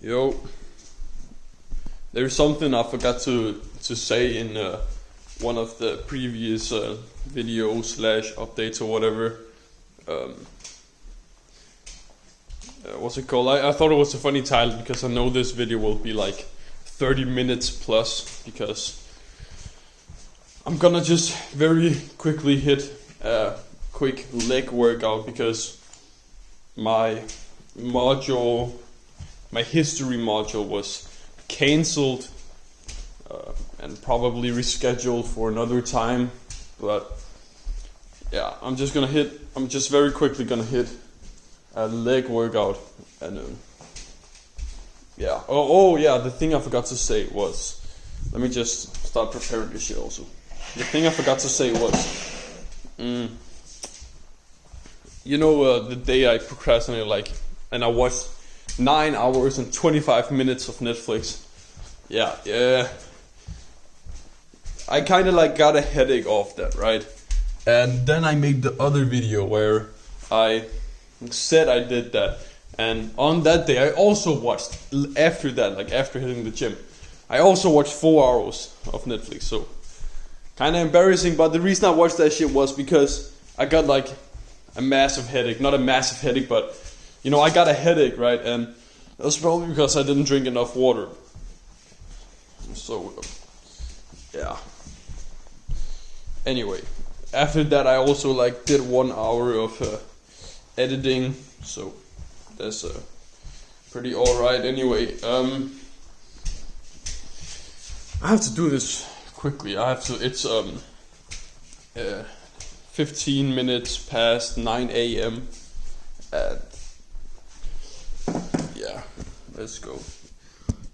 Yo, there's something I forgot to say in one of the previous videos slash updates or whatever. What's it called? I thought it was a funny title because I know this video will be like 30 minutes plus, because I'm gonna just very quickly hit a quick leg workout because my history module was cancelled and probably rescheduled for another time. But yeah, I'm just very quickly gonna hit a leg workout. And yeah, oh yeah, the thing I forgot to say was, let me just start preparing this shit also. The thing I forgot to say was, the day I procrastinated and I watched 9 hours and 25 minutes of Netflix. Yeah. I kind of got a headache off that, right? And then I made the other video where I said I did that. And on that day, I also watched, after that, after hitting the gym, I also watched 4 hours of Netflix. So, kind of embarrassing, but the reason I watched that shit was because I got a massive headache. Not a massive headache, but I got a headache, right? And that was probably because I didn't drink enough water. So, yeah. Anyway, after that I also did 1 hour of editing. So, that's pretty alright. Anyway, I have to do this quickly. It's 15 minutes past 9 a.m. and yeah, let's go.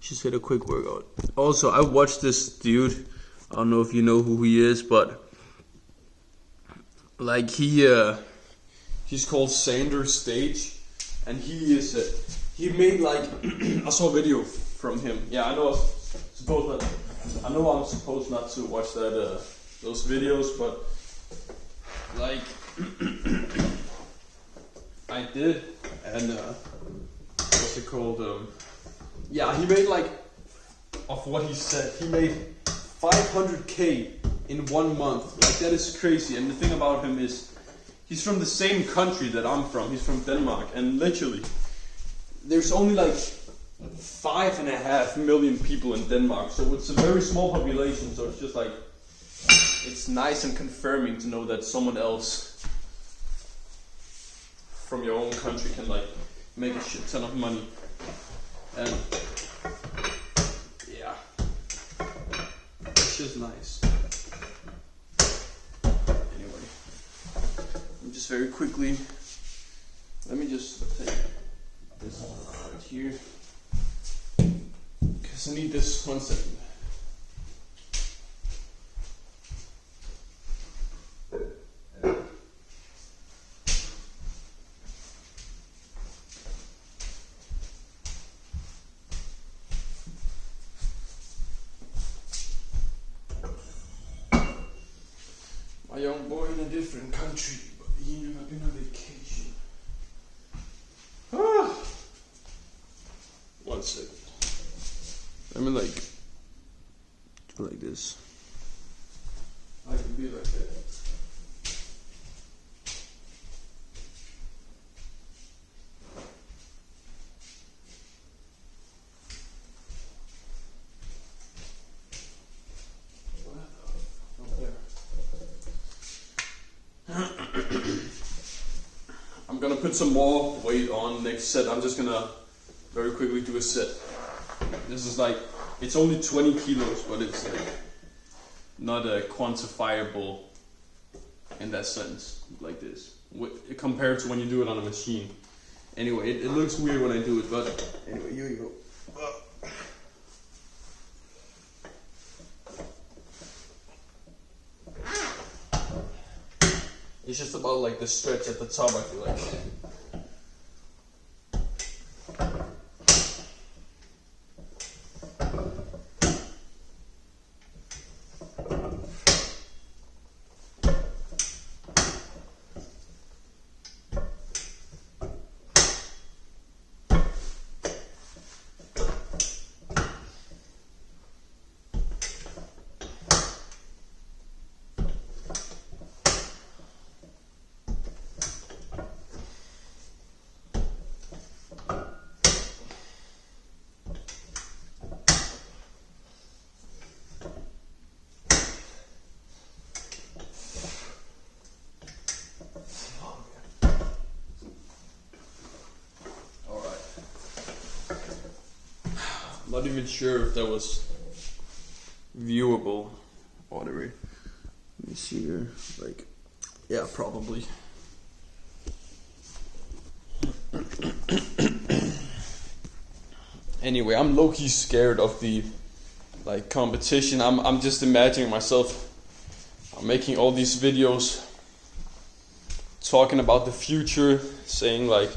Just hit a quick workout. Also, I watched this dude. I don't know if you know who he is, but he's called Sander Stage, and he made I saw a video from him. Yeah, I know I'm supposed not to watch those videos, but I did, and what's it called? Yeah, he made of what he said, he made 500k in 1 month. That is crazy. And the thing about him is, he's from the same country that I'm from. He's from Denmark, and literally, there's only 5.5 million people in Denmark, so it's a very small population. So it's just it's nice and confirming to know that someone else from your own country can make a shit ton of money. And yeah, it's just nice. Anyway, just very quickly, let me just take this right here, because I need this 1 second. A young boy in a different country, but in a vacation. 1 second. Let me do like this. I can be like that. I'm gonna put some more weight on next set. I'm just gonna very quickly do a set. This is it's only 20 kilos, but it's not a quantifiable in that sense, like this, compared to when you do it on a machine. Anyway, it looks weird when I do it, but anyway, here you go. It's just about the stretch at the top, I feel like. not even sure if that was viewable or whatever. Let me see here. Like, yeah, probably. Anyway, I'm low-key scared of the like competition. I'm just imagining myself making all these videos talking about the future, saying like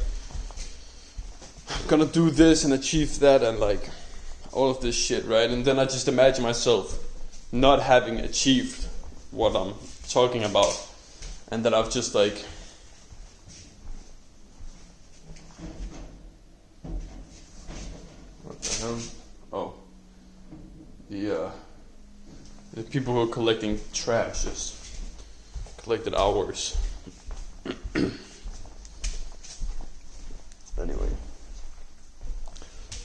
I'm gonna do this and achieve that and like all of this shit, right? And then I just imagine myself not having achieved what I'm talking about, and that I've just like what the hell? Oh, the people who are collecting trash just collected ours. Anyway,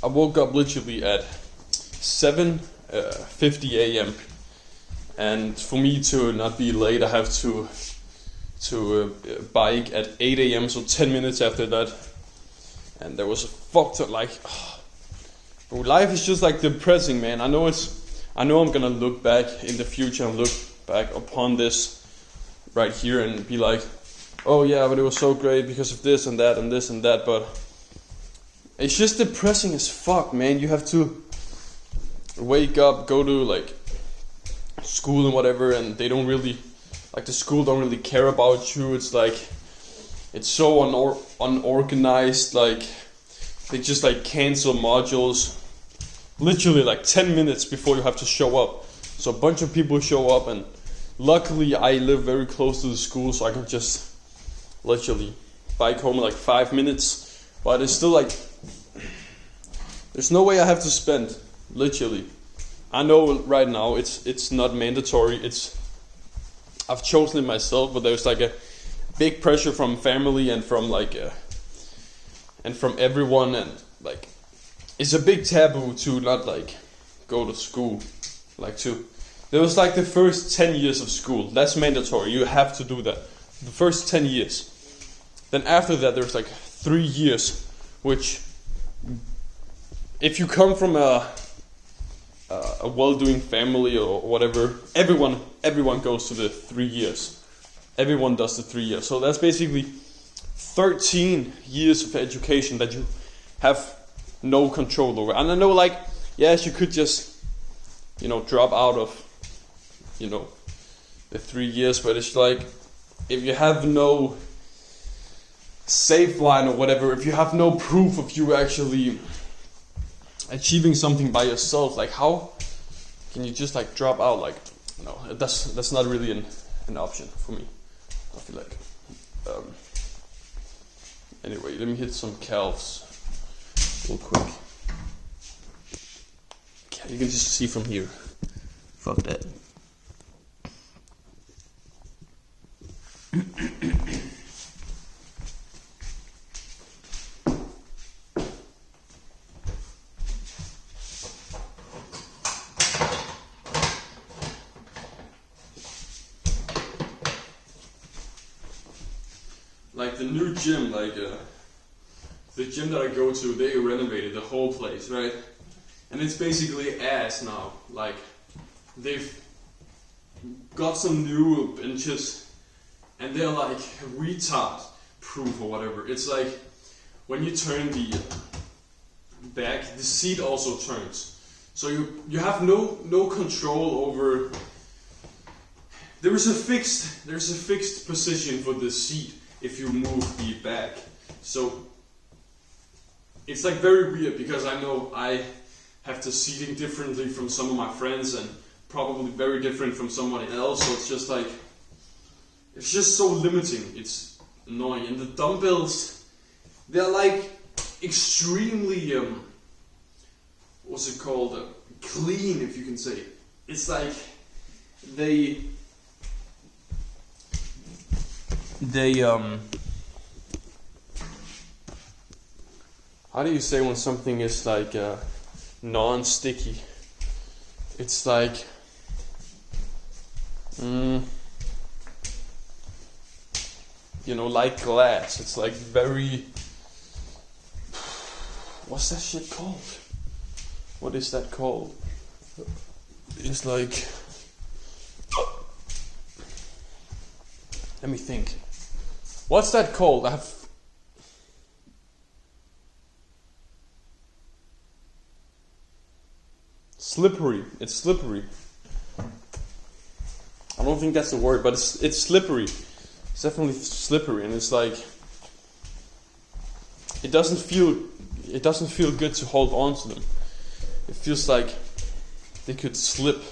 I woke up literally at 7:50 a.m. and for me to not be late, I have to bike at 8 a.m. So 10 minutes after that, and there was a fucked up like. Life is just like depressing, man. I know I'm gonna look back in the future and look back upon this right here and be like, oh yeah, but it was so great because of this and that and this and that, but it's just depressing as fuck, man. You have to wake up, go to like school and whatever, and they don't really, like the school don't really care about you. It's like, it's so unorganized, like they just like cancel modules literally like 10 minutes before you have to show up. So a bunch of people show up, and luckily I live very close to the school, so I can just literally bike home in like 5 minutes. But it's still like, there's no way I have to spend, literally. I know right now it's not mandatory, I've chosen it myself, but there's like a big pressure from family and from like and from everyone, and like it's a big taboo to not like go to school. Like there was like the first 10 years of school, that's mandatory, you have to do that. The first 10 years. Then after that there's like 3 years, which if you come from a well-doing family or whatever, everyone goes to the 3 years. Everyone does the 3 years. So that's basically 13 years of education that you have no control over. And I know, like, yes, you could just, drop out of, the 3 years, but it's like, if you have no safe line or whatever, if you have no proof of you actually achieving something by yourself, like how can you just like drop out? Like, no, that's not really an option for me, I feel like. Anyway, let me hit some calves real quick. Okay, you can just see from here. Fuck that. Like the new gym, like the gym that I go to, they renovated the whole place, right? And it's basically ass now. Like they've got some new benches, and they're like retard proof or whatever. It's like when you turn the back, the seat also turns. So you have no control over. There's a fixed position for the seat if you move the back. So it's like very weird, because I know I have the seating differently from some of my friends and probably very different from someone else. So it's just like, it's just so limiting. It's annoying. And the dumbbells, they're like extremely what's it called, clean, if you can say. It's like they how do you say when something is like non-sticky? It's like like glass. It's like very, what's that shit called? what is that called? It's like, let me think. What's that called? Slippery. It's slippery. I don't think that's the word, but it's slippery. It's definitely slippery, and it's like it doesn't feel good to hold on to them. It feels like they could slip.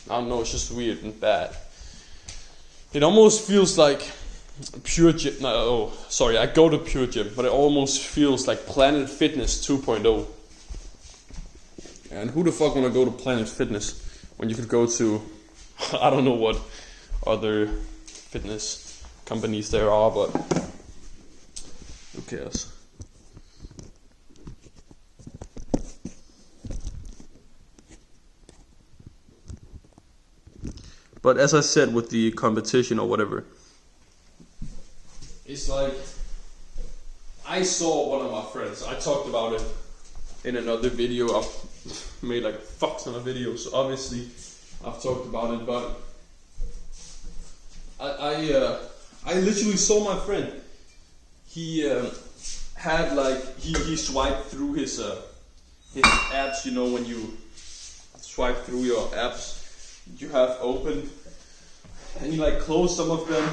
I don't know. It's just weird and bad. It almost feels like Pure Gym. No, oh, sorry. I go to Pure Gym, but it almost feels like Planet Fitness 2.0. And who the fuck wanna go to Planet Fitness when you could go to, I don't know what other fitness companies there are, but who cares? But as I said with the competition or whatever, it's like I saw one of my friends. I talked about it in another video. I've made like a fuck ton of videos, so obviously I've talked about it. But I literally saw my friend. He had like he swiped through his apps. You know, when you swipe through your apps you have opened, and he like closed some of them,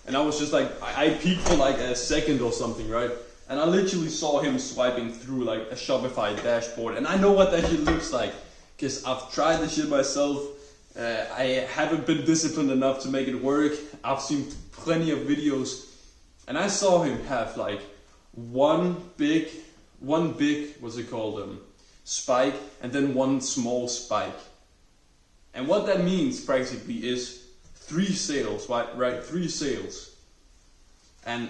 and I was just like, I peeked for like a second or something, right? And I literally saw him swiping through like a Shopify dashboard, and I know what that shit looks like, because I've tried this shit myself. I haven't been disciplined enough to make it work. I've seen plenty of videos, and I saw him have like one big, what's it called, spike, and then one small spike. And what that means practically is 3 sales, right? 3 sales. And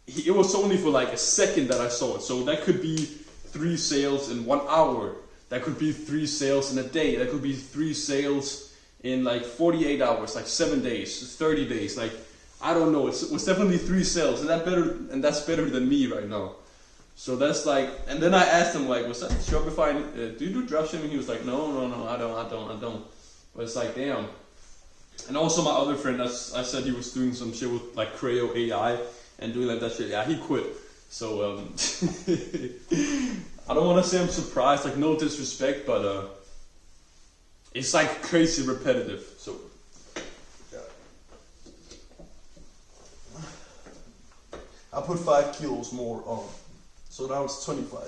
it was only for like a second that I saw it. So that could be 3 sales in 1 hour. That could be 3 sales in a day. That could be 3 sales in like 48 hours, like 7 days, 30 days. Like, I don't know. It was definitely 3 sales. And that's better than me right now. So that's like, and then I asked him like, was that Shopify? Do you do dropshipping? He was like, no, I don't. But it's like, damn. And also my other friend, I said he was doing some shit with like Creo AI and doing like that shit. Yeah, he quit. So I don't want to say I'm surprised, like no disrespect, but it's like crazy repetitive. So yeah. I put 5 kilos more on. So now it's 25.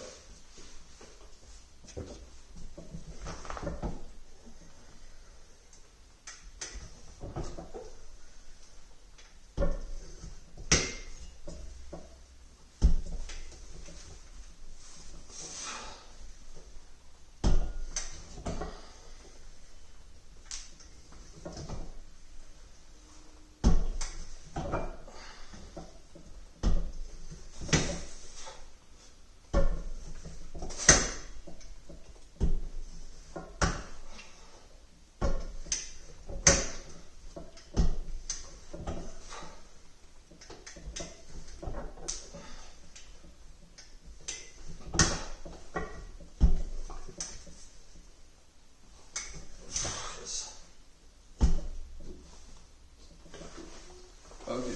Okay.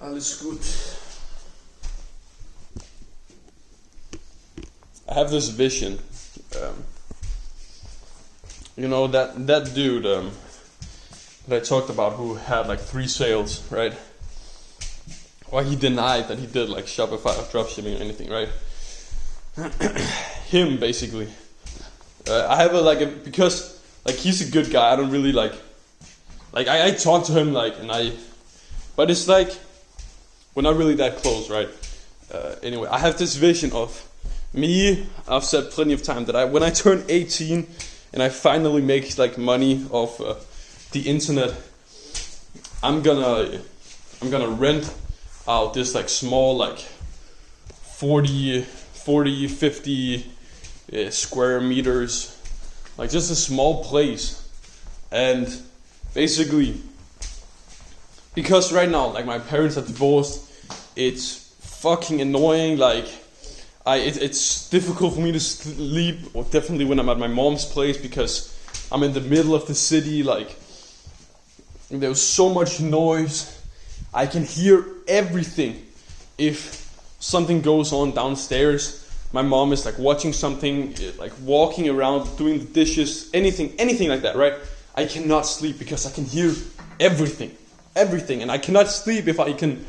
Alles gut. I have this vision. You know that dude that I talked about who had like 3 sales, right? Well, he denied that he did like Shopify or dropshipping or anything, right? Him basically. I have because like he's a good guy. I don't really like I talk to him like, but it's like we're not really that close, right? Anyway, I have this vision of me. I've said plenty of time that when I turn 18 and I finally make like money off the internet, I'm gonna rent out this like small like 40, 50 square meters, like just a small place, and basically, because right now, like my parents are divorced, it's fucking annoying. Like, it's difficult for me to sleep, or definitely when I'm at my mom's place, because I'm in the middle of the city. Like, there's so much noise. I can hear everything. If something goes on downstairs, my mom is like watching something, like walking around, doing the dishes, anything like that, right? I cannot sleep because I can hear everything, and I cannot sleep if I can.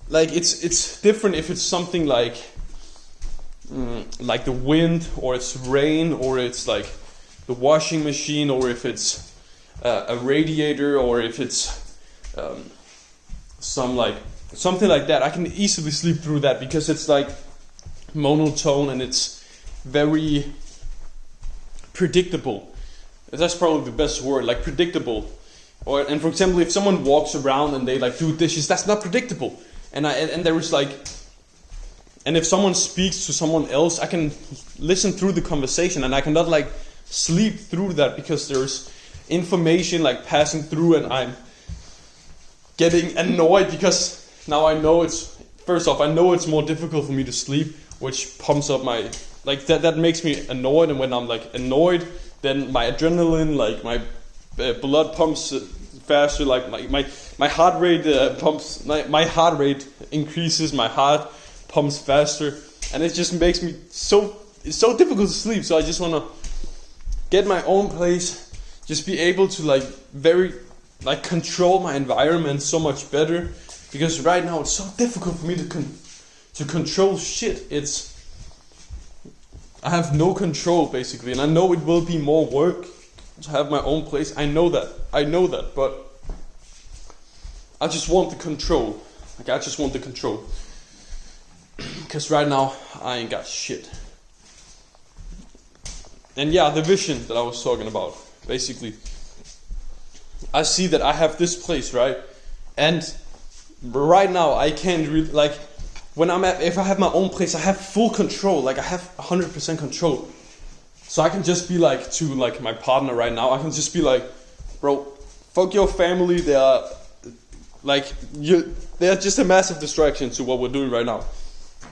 Like, it's different if it's something like the wind, or it's rain, or it's like the washing machine, or if it's a radiator, or if it's something like that. I can easily sleep through that because it's like monotone and it's very predictable. That's probably the best word, like predictable. And for example, if someone walks around and they like do dishes, that's not predictable. And there is like, and if someone speaks to someone else, I can listen through the conversation, and I cannot like sleep through that because there's information like passing through, and I'm getting annoyed because now I know I know it's more difficult for me to sleep, which pumps up my, like that makes me annoyed, and when I'm like annoyed, then my adrenaline, like my blood pumps faster, like my heart rate pumps, my heart rate increases, my heart pumps faster, and it just makes me it's so difficult to sleep. So I just want to get my own place, just be able to like control my environment so much better, because right now it's so difficult for me to control shit. I have no control basically, and I know it will be more work to have my own place. I know that, but I just want the control. Like, I just want the control, because right now I ain't got shit. And yeah, the vision that I was talking about, basically, I see that I have this place, right? And right now I can't really, like, if I have my own place, I have full control. Like, I have 100% control. So I can just be like, to like my partner right now, I can just be like, bro, fuck your family. They're just a massive distraction to what we're doing right now.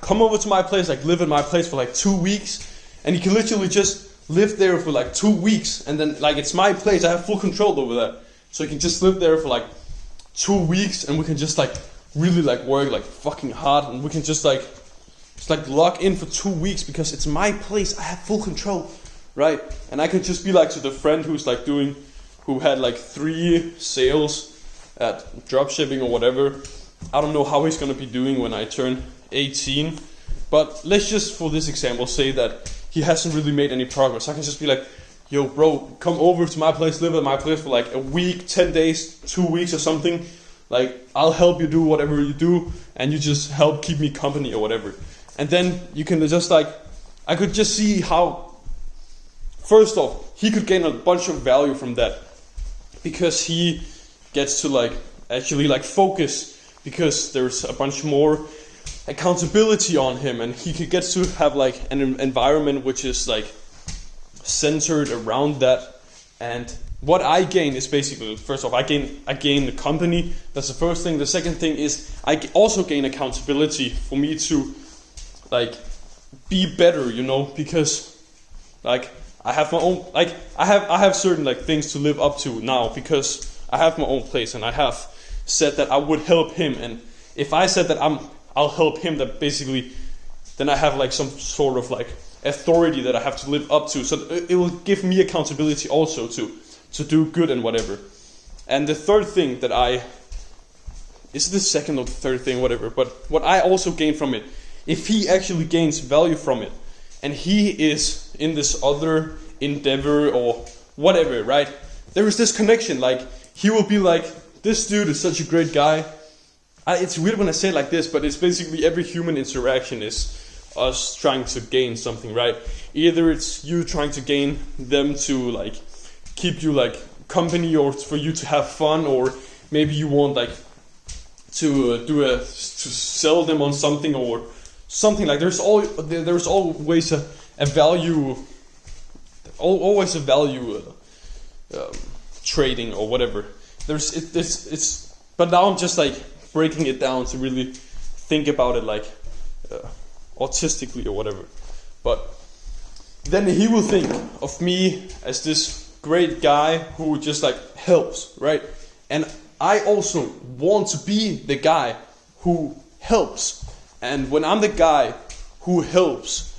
Come over to my place, like live in my place for like 2 weeks, and you can literally just live there for like 2 weeks, and then like it's my place, I have full control over that. So you can just live there for like 2 weeks, and we can just like really like work like fucking hard, and we can just like lock in for 2 weeks because it's my place. I have full control, right? And I can just be like to the friend who had like 3 sales at dropshipping or whatever. I don't know how he's gonna be doing when I turn 18, but let's just, for this example, say that he hasn't really made any progress. I can just be like, yo bro, come over to my place, live at my place for like a week, 10 days, 2 weeks or something. Like, I'll help you do whatever you do, and you just help keep me company or whatever. And then you can just like, I could just see how, first off, he could gain a bunch of value from that, because he gets to like actually like focus, because there's a bunch more accountability on him, and he could get to have like an environment which is like centered around that. And what I gain is basically, first off, I gain the company. That's the first thing. The second thing is I also gain accountability for me to like be better, you know, because like I have my own, like I have certain like things to live up to now, because I have my own place, and I have said that I would help him. And if I said that I'll help him, that basically then I have like some sort of like authority that I have to live up to. So it will give me accountability also to do good and whatever. And the third thing that is the second or the third thing, whatever, but what I also gain from it, if he actually gains value from it, and he is in this other endeavor or whatever, right? There is this connection, like he will be like, this dude is such a great guy. It's weird when I say it like this, but it's basically every human interaction is us trying to gain something, right? Either it's you trying to gain them to like keep you like company, or for you to have fun, or maybe you want like to sell them on something or something. Like there's always a value, always a value trading or whatever. But now I'm just like breaking it down to really think about it like autistically or whatever. But then he will think of me as this great guy who just like helps, right? And I also want to be the guy who helps. And when I'm the guy who helps,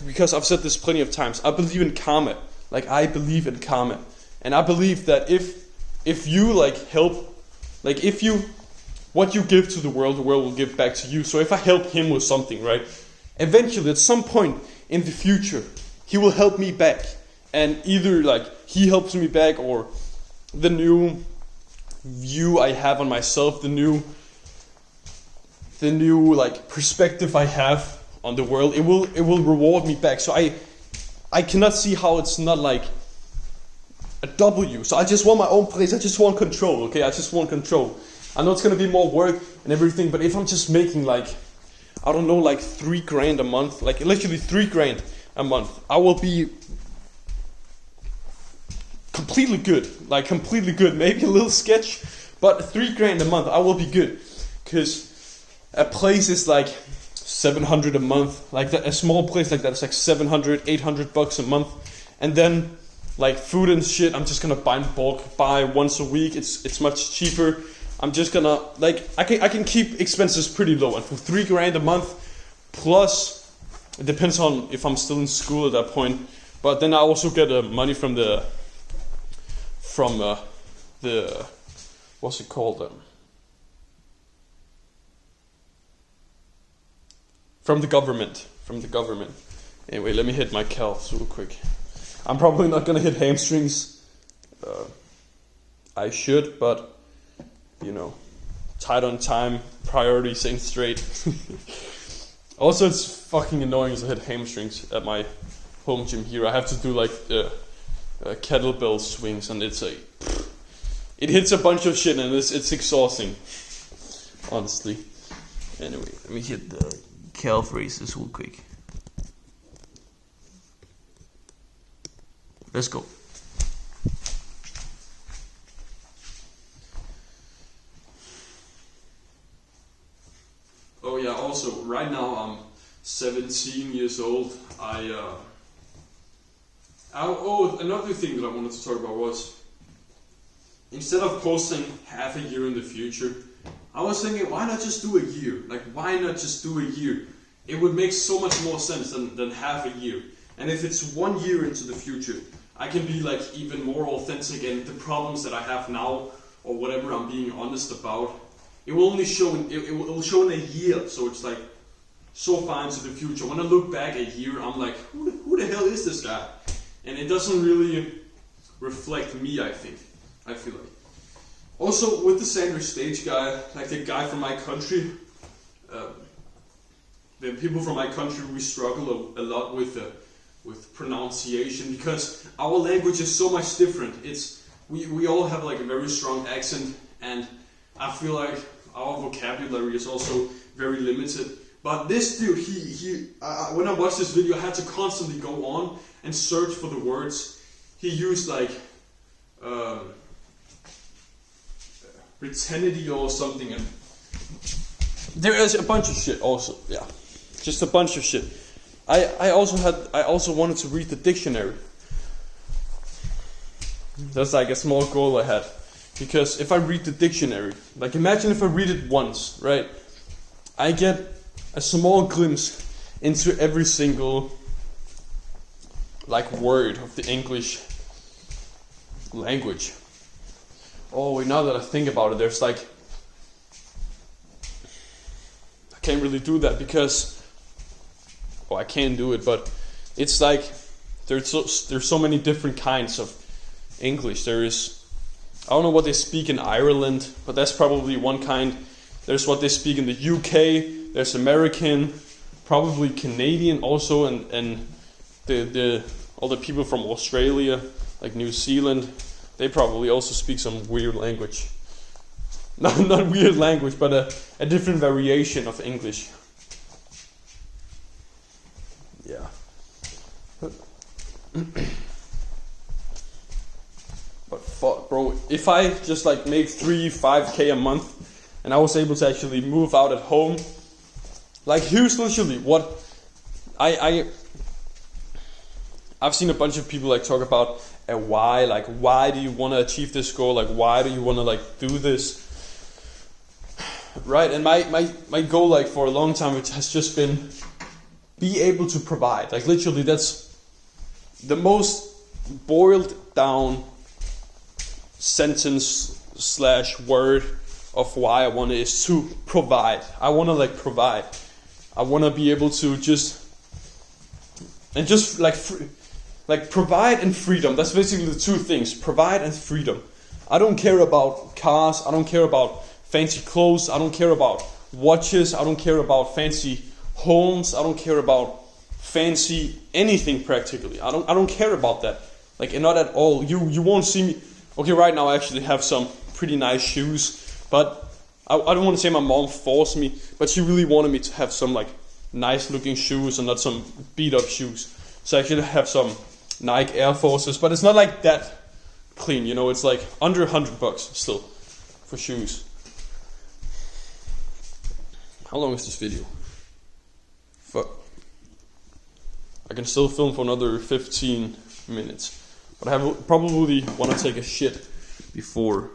because I've said this plenty of times, I believe in karma. Like, I believe in karma. And I believe that if you like help, like what you give to the world will give back to you. So if I help him with something, right, eventually at some point in the future, he will help me back. And either like he helps me back, or the new view I have on myself, the new like perspective I have on the world, it will reward me back. So I cannot see how it's not like a W. So I just want my own place. I just want control. Okay, I just want control. I know it's gonna be more work and everything, but if I'm just making like, I don't know, like $3,000 a month, like literally $3,000 a month, I will be completely good. Like completely good. Maybe a little sketch, but $3,000 a month, I will be good. Because a place is like $700 a month. Like that, a small place like that is like $700-800 a month. And then like food and shit, I'm just gonna buy in bulk, buy once a week. It's much cheaper. I'm just gonna like I can keep expenses pretty low, and for $3,000 a month, plus it depends on if I'm still in school at that point. But then I also get money from the what's it called, from the government. Anyway, let me hit my calves real quick. I'm probably not gonna hit hamstrings. I should, but you know, tight on time, priorities ain't straight. Also, it's fucking annoying to hit hamstrings at my home gym here. I have to do like kettlebell swings, and it's it hits a bunch of shit, and it's exhausting, honestly. Anyway, let me hit the calf raises real quick. Let's go. Oh yeah, also, right now I'm 17 years old. Another thing that I wanted to talk about was, instead of posting half a year in the future, I was thinking, why not just do a year? Like, why not just do a year? It would make so much more sense than half a year. And if it's 1 year into the future, I can be like even more authentic, and the problems that I have now, or whatever I'm being honest about, it will only show it will show in a year. So it's like so far into the future. When I look back a year, I'm like, who the hell is this guy? And it doesn't really reflect me, I feel like. Also, with the Sandwich Stage guy, like the guy from my country, the people from my country, we struggle a lot with pronunciation, because our language is so much different. We all have like a very strong accent, and I feel like our vocabulary is also very limited. But this dude, when I watched this video, I had to constantly go on and search for the words. He used like Britannia or something, and there is a bunch of shit also. Yeah, just a bunch of shit. I also wanted to read the dictionary. That's like a small goal I had. Because if I read the dictionary, like imagine if I read it once, right? I get a small glimpse into every single like word of the English language. Oh, wait, now that I think about it, there's like, I can't really do that because, I can't do it, but it's like there's so many different kinds of English. There is, I don't know what they speak in Ireland, but that's probably one kind. There's what they speak in the UK. There's American, probably Canadian also, and the all the people from Australia, like New Zealand, they probably also speak some weird language. Not weird language, but a different variation of English. Yeah. But fuck, bro, if I just like make 3-5K a month and I was able to actually move out at home, like here's literally what I've seen a bunch of people like talk about a why, like why do you want to achieve this goal, like why do you want to like do this, right? And my goal like for a long time it has just been be able to provide. Like literally that's the most boiled down sentence / word of why I want it is to provide. I want to like provide. I want to be able to just like provide and freedom. That's basically the two things. Provide and freedom. I don't care about cars. I don't care about fancy clothes. I don't care about watches. I don't care about fancy homes. I don't care about fancy anything practically. I don't care about that. Like not at all. You won't see me. Okay, right now I actually have some pretty nice shoes, but I don't want to say my mom forced me, but she really wanted me to have some like nice looking shoes and not some beat up shoes. So I actually have some Nike Air Forces, but it's not like that clean, you know, it's like under $100 still for shoes. How long is this video? Fuck. I can still film for another 15 minutes, but I probably want to take a shit before.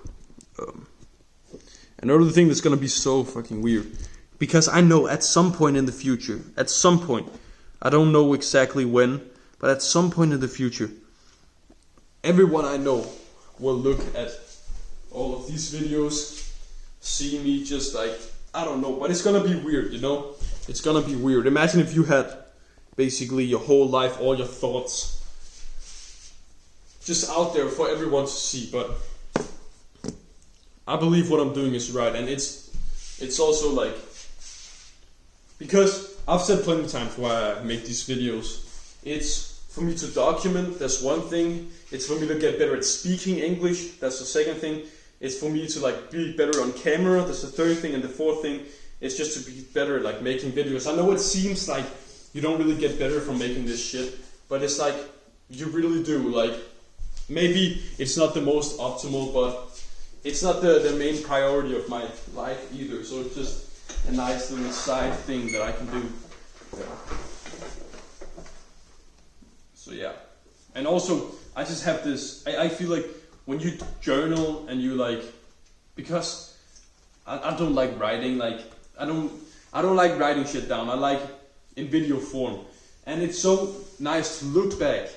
Another thing that's gonna be so fucking weird, because I know at some point in the future, I don't know exactly when, but at some point in the future, everyone I know will look at all of these videos, see me just like, I don't know, but it's gonna be weird, you know? It's gonna be weird. Imagine if you had basically your whole life, all your thoughts, just out there for everyone to see, but I believe what I'm doing is right, and it's also like, because I've said plenty of times why I make these videos, it's for me to document, that's one thing, it's for me to get better at speaking English, that's the second thing, it's for me to like be better on camera, that's the third thing, and the fourth thing is just to be better at like making videos. I know it seems like you don't really get better from making this shit, but it's like, you really do, like, maybe it's not the most optimal, but it's not the main priority of my life either, so it's just a nice little side thing that I can do. Yeah. So yeah. And also, I just have this, I feel like when you journal and you like, because I don't like writing, like, I don't like writing shit down, I like in video form. And it's so nice to look back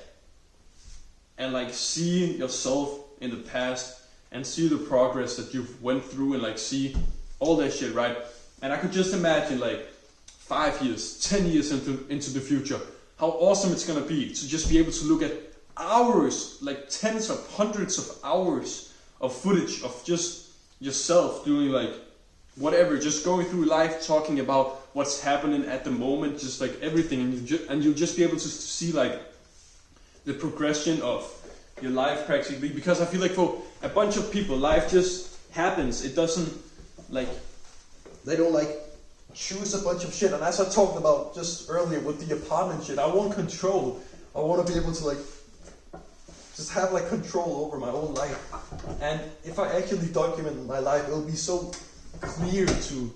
and like see yourself in the past and see the progress that you've went through and like see all that shit, right? And I could just imagine like 5 years, 10 years into the future, how awesome it's gonna be to just be able to look at hours, like tens of hundreds of hours of footage of just yourself doing like whatever, just going through life, talking about what's happening at the moment, just like everything, and you'll just be able to see like the progression of your life practically, because I feel like for a bunch of people, life just happens. It doesn't like, they don't like choose a bunch of shit. And as I talked about just earlier with the apartment shit, I want control. I want to be able to like just have like control over my own life. And if I actually document my life, it'll be so clear to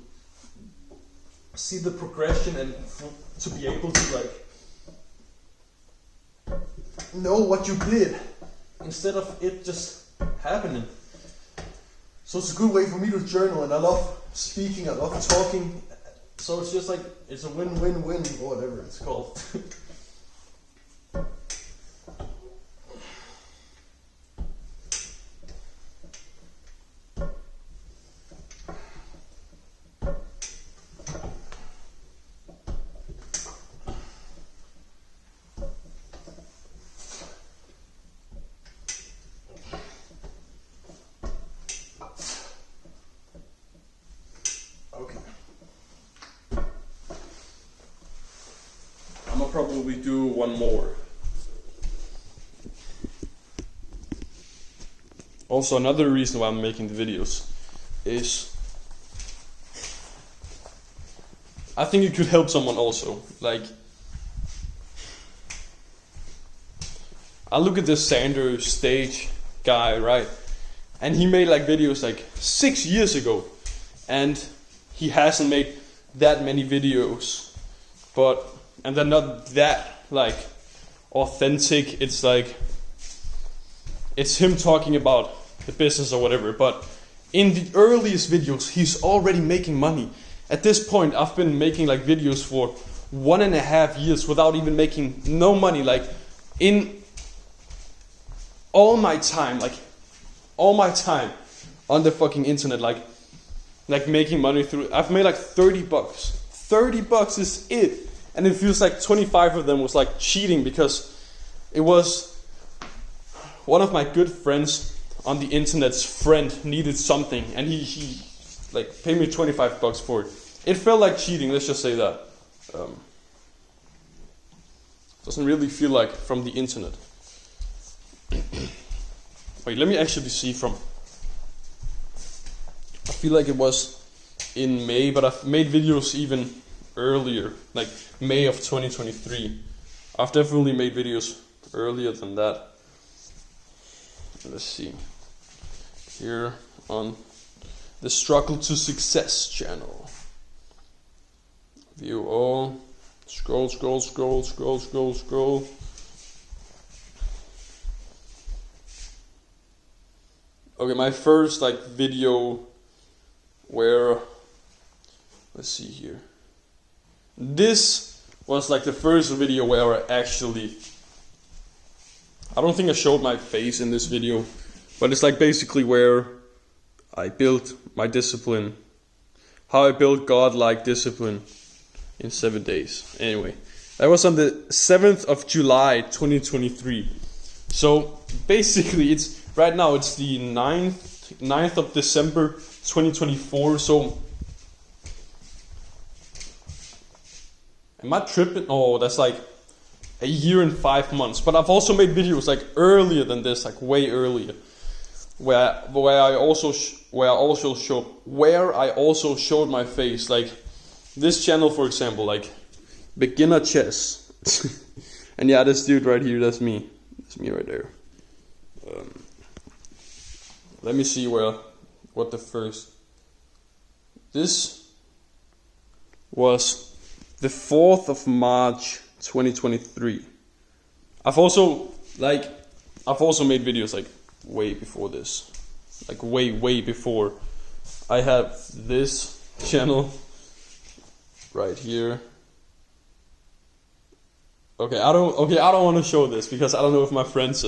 see the progression and to be able to like know what you did instead of it just happening. So it's a good way for me to journal, and I love speaking, I love talking, so it's just like, it's a win-win-win, or whatever it's called. Probably do one more. Also, another reason why I'm making the videos is I think it could help someone also. Like, I look at this Xander Stage guy, right? And he made like videos like 6 years ago, and he hasn't made that many videos, but and they're not that like authentic. It's like it's him talking about the business or whatever, but in the earliest videos he's already making money. At this point I've been making like videos for 1.5 years without even making no money. Like in all my time on the fucking internet, like making money through, I've made like $30. $30 is it. And it feels like 25 of them was like cheating, because it was one of my good friends on the internet's friend needed something, and he like paid me $25 for it. It felt like cheating, let's just say that. Doesn't really feel like from the internet. Wait, let me actually see from. I feel like it was in May, but I've made videos even earlier, like May of 2023. I've definitely made videos earlier than that. Let's see. Here on the Struggle to Success channel. View all. Scroll. Okay, my first like video where, let's see here. This was like the first video where I actually, I don't think I showed my face in this video, but it's like basically where I built my discipline, how I built godlike discipline in 7 days. Anyway, that was on the 7th of July 2023. So basically it's right now, it's the 9th of December 2024. So am I tripping? Oh, that's like a year and 5 months. But I've also made videos like earlier than this, like way earlier, where I also showed my face. Like this channel, for example, like beginner chess. And yeah, this dude right here, that's me. That's me right there. Let me see what the first. This was the 4th of March 2023. I've also made videos like way before this. Like way before. I have this channel right here. Okay, I don't want to show this because I don't know if my friends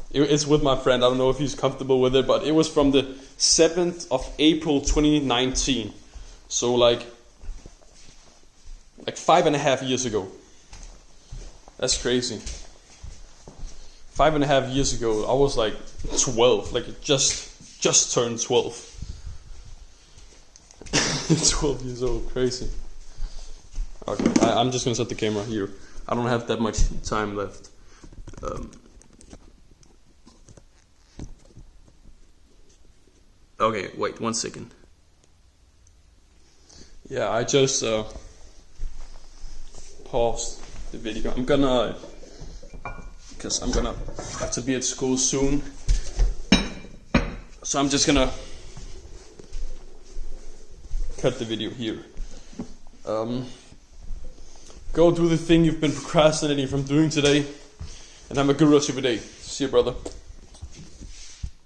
it's with my friend. I don't know if he's comfortable with it, but it was from the 7th of April 2019. So like 5.5 years ago. That's crazy. 5.5 years ago, I was like 12, like just turned 12. 12 years old, crazy. Okay, I'm just gonna set the camera here. I don't have that much time left. Okay, wait 1 second. Yeah, I just paused the video. Because I'm gonna have to be at school soon. So I'm just gonna cut the video here. Go do the thing you've been procrastinating from doing today, and have a good rest of your day. See you, brother.